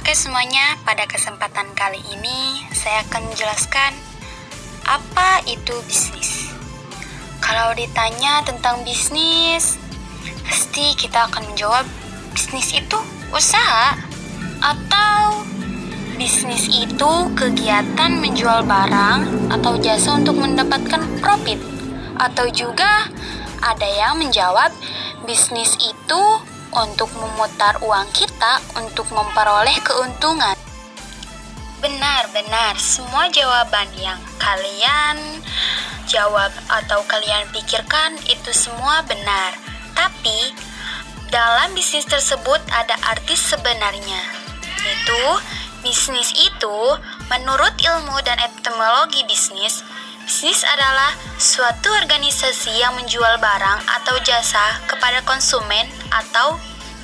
Oke semuanya, pada kesempatan kali ini saya akan menjelaskan apa itu bisnis. Kalau ditanya tentang bisnis, pasti kita akan menjawab bisnis itu usaha, atau bisnis itu kegiatan menjual barang atau jasa untuk mendapatkan profit. Atau juga ada yang menjawab bisnis itu untuk memutar uang kita untuk memperoleh keuntungan. Benar, semua jawaban yang kalian jawab atau kalian pikirkan itu semua benar. Tapi dalam bisnis tersebut ada arti sebenarnya, yaitu bisnis itu menurut ilmu dan etimologi bisnis adalah suatu organisasi yang menjual barang atau jasa kepada konsumen atau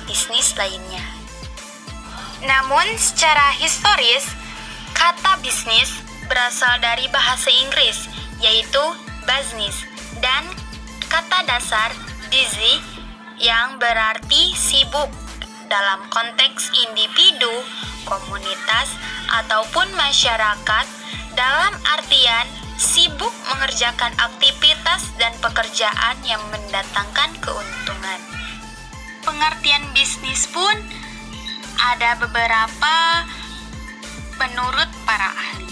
bisnis lainnya. Namun secara historis, kata bisnis berasal dari bahasa Inggris, yaitu business, dan kata dasar busy yang berarti sibuk dalam konteks individu, komunitas, ataupun masyarakat dalam artian sibuk mengerjakan aktivitas dan pekerjaan yang mendatangkan keuntungan. Pengertian bisnis pun ada beberapa menurut para ahli,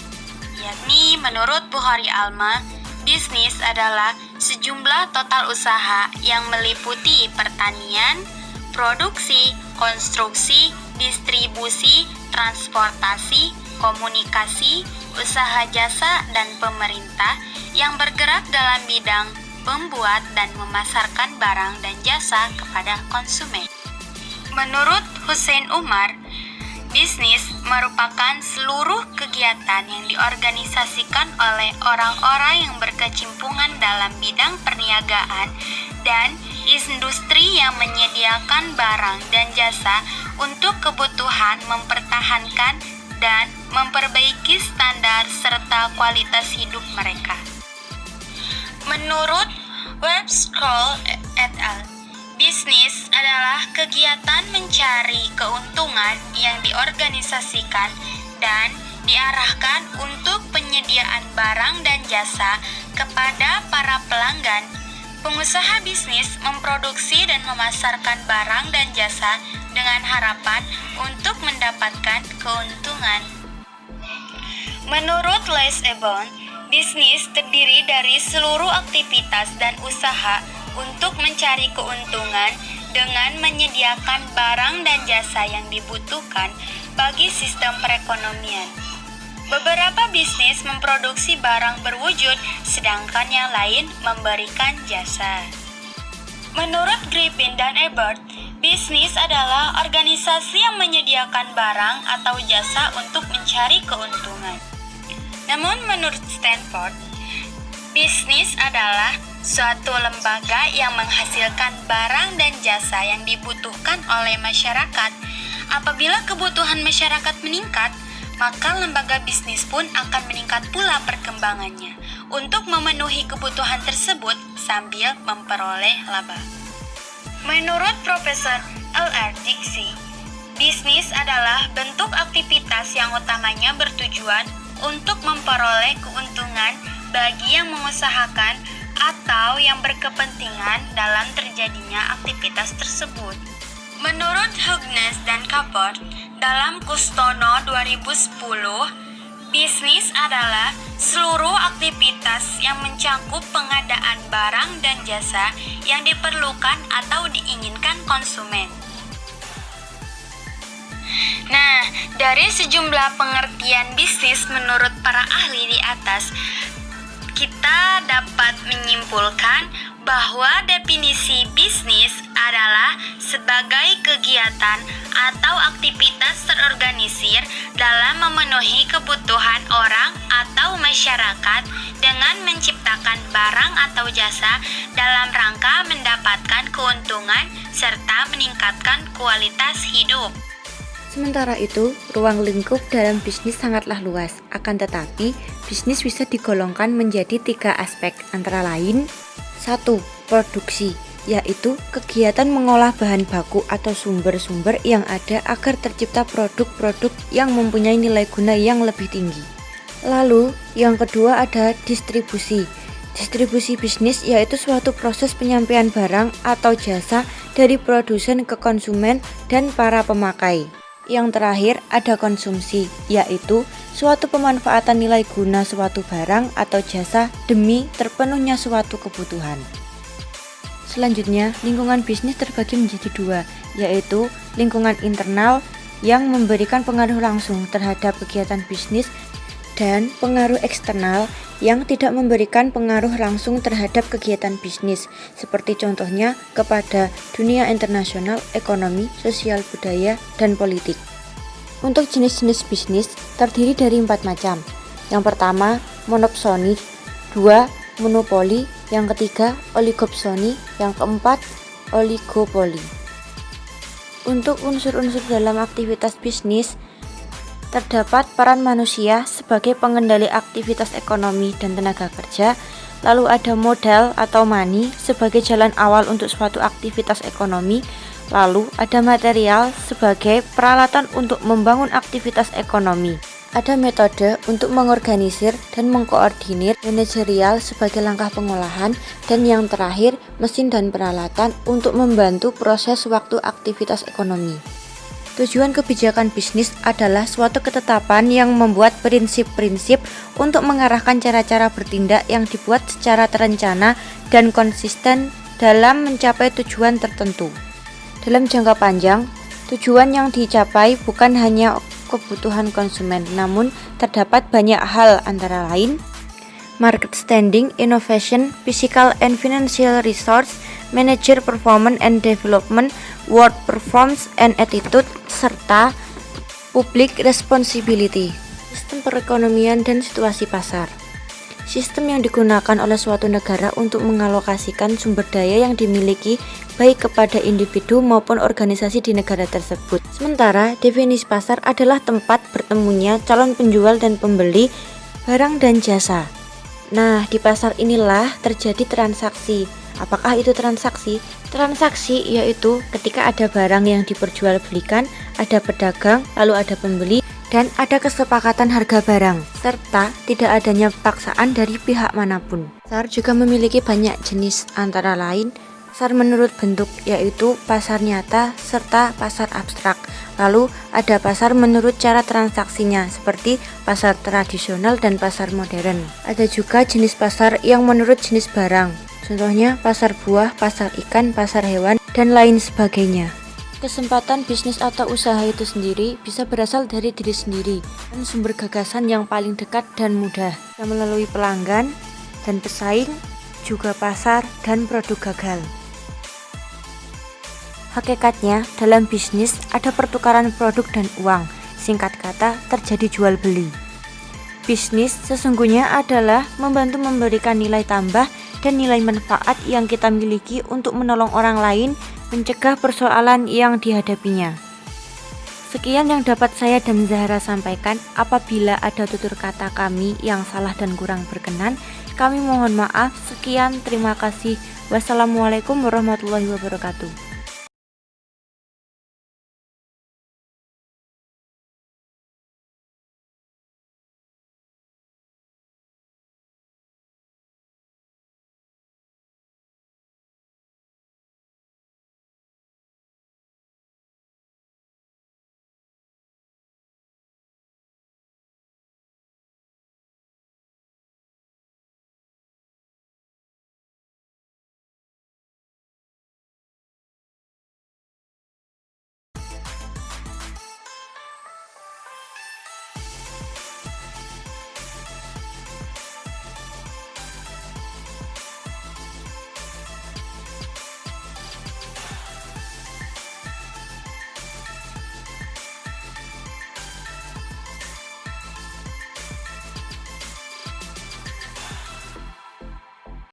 yakni menurut Bukhari Alma, bisnis adalah sejumlah total usaha yang meliputi pertanian, produksi, konstruksi, distribusi, transportasi, komunikasi, usaha jasa, dan pemerintah yang bergerak dalam bidang membuat dan memasarkan barang dan jasa kepada konsumen. Menurut Hussein Umar, bisnis merupakan seluruh kegiatan yang diorganisasikan oleh orang-orang yang berkecimpungan dalam bidang perniagaan dan industri yang menyediakan barang dan jasa untuk kebutuhan mempertahankan dan memperbaiki standar serta kualitas hidup mereka. Menurut Webscroll et al., bisnis adalah kegiatan mencari keuntungan yang diorganisasikan dan diarahkan untuk penyediaan barang dan jasa kepada para pelanggan. Pengusaha bisnis memproduksi dan memasarkan barang dan jasa dengan harapan untuk mendapatkan keuntungan. Menurut Les Ebon, bisnis terdiri dari seluruh aktivitas dan usaha untuk mencari keuntungan dengan menyediakan barang dan jasa yang dibutuhkan bagi sistem perekonomian. Beberapa bisnis memproduksi barang berwujud, sedangkan yang lain memberikan jasa. Menurut Griffin dan Ebert, bisnis adalah organisasi yang menyediakan barang atau jasa untuk mencari keuntungan. Namun menurut Stanford, bisnis adalah suatu lembaga yang menghasilkan barang dan jasa yang dibutuhkan oleh masyarakat. Apabila kebutuhan masyarakat meningkat, maka lembaga bisnis pun akan meningkat pula perkembangannya untuk memenuhi kebutuhan tersebut sambil memperoleh laba. Menurut Profesor L.R. Dixie, bisnis adalah bentuk aktivitas yang utamanya bertujuan untuk memperoleh keuntungan bagi yang mengusahakan atau yang berkepentingan dalam terjadinya aktivitas tersebut. Menurut Hugnes dan Kaport, dalam Kustono 2010, bisnis adalah seluruh aktivitas yang mencakup pengadaan barang dan jasa yang diperlukan atau diinginkan konsumen. Nah, dari sejumlah pengertian bisnis menurut para ahli di atas, kita dapat menyimpulkan bahwa definisi bisnis adalah sebagai kegiatan atau aktivitas terorganisir dalam memenuhi kebutuhan orang atau masyarakat dengan menciptakan barang atau jasa dalam rangka mendapatkan keuntungan serta meningkatkan kualitas hidup. Sementara itu, ruang lingkup dalam bisnis sangatlah luas. Akan tetapi, bisnis bisa digolongkan menjadi 3 aspek, antara lain 1. Produksi. yaitu kegiatan mengolah bahan baku atau sumber-sumber yang ada agar tercipta produk-produk yang mempunyai nilai guna yang lebih tinggi. Lalu, yang kedua ada distribusi. Distribusi bisnis yaitu suatu proses penyampaian barang atau jasa dari produsen ke konsumen dan para pemakai. Yang terakhir ada konsumsi, yaitu suatu pemanfaatan nilai guna suatu barang atau jasa demi terpenuhnya suatu kebutuhan. Selanjutnya, lingkungan bisnis terbagi menjadi dua, yaitu lingkungan internal yang memberikan pengaruh langsung terhadap kegiatan bisnis dan pengaruh eksternal yang tidak memberikan pengaruh langsung terhadap kegiatan bisnis, seperti contohnya kepada dunia internasional, ekonomi, sosial, budaya, dan politik. Untuk jenis-jenis bisnis terdiri dari 4 macam. Yang pertama, monopsoni, 2, monopoli, yang ketiga, oligopsoni, yang keempat, oligopoli. Untuk unsur-unsur dalam aktivitas bisnis, terdapat peran manusia sebagai pengendali aktivitas ekonomi dan tenaga kerja, lalu ada modal atau money sebagai jalan awal untuk suatu aktivitas ekonomi, lalu ada material sebagai peralatan untuk membangun aktivitas ekonomi. Ada metode untuk mengorganisir dan mengkoordinir, manajerial sebagai langkah pengolahan, dan yang terakhir mesin dan peralatan untuk membantu proses waktu aktivitas ekonomi. Tujuan kebijakan bisnis adalah suatu ketetapan yang membuat prinsip-prinsip untuk mengarahkan cara-cara bertindak yang dibuat secara terencana dan konsisten dalam mencapai tujuan tertentu. Dalam jangka panjang, tujuan yang dicapai bukan hanya kebutuhan konsumen, namun terdapat banyak hal antara lain market standing, innovation, physical and financial resource, manager performance and development, work performance and attitude, serta public responsibility. Sistem perekonomian dan situasi pasar. Sistem yang digunakan oleh suatu negara untuk mengalokasikan sumber daya yang dimiliki baik kepada individu maupun organisasi di negara tersebut. Sementara definisi pasar adalah tempat bertemunya calon penjual dan pembeli barang dan jasa. Nah, di pasar inilah terjadi transaksi. Apakah itu transaksi? Transaksi yaitu ketika ada barang yang diperjualbelikan, ada pedagang, lalu ada pembeli, dan ada kesepakatan harga barang, serta tidak adanya paksaan dari pihak manapun. Pasar juga memiliki banyak jenis, antara lain pasar menurut bentuk, yaitu pasar nyata serta pasar abstrak. Lalu ada pasar menurut cara transaksinya, seperti pasar tradisional dan pasar modern. Ada juga jenis pasar yang menurut jenis barang, contohnya pasar buah, pasar ikan, pasar hewan, dan lain sebagainya. Kesempatan bisnis atau usaha itu sendiri bisa berasal dari diri sendiri dan sumber gagasan yang paling dekat dan mudah, yang melalui pelanggan dan pesaing, juga pasar dan produk gagal. Hakikatnya, dalam bisnis ada pertukaran produk dan uang, singkat kata terjadi jual beli. Bisnis sesungguhnya adalah membantu memberikan nilai tambah dan nilai manfaat yang kita miliki untuk menolong orang lain mencegah persoalan yang dihadapinya. Sekian yang dapat saya dan Zahra sampaikan. Apabila ada tutur kata kami yang salah dan kurang berkenan, kami mohon maaf. Sekian, terima kasih. Wassalamualaikum warahmatullahi wabarakatuh.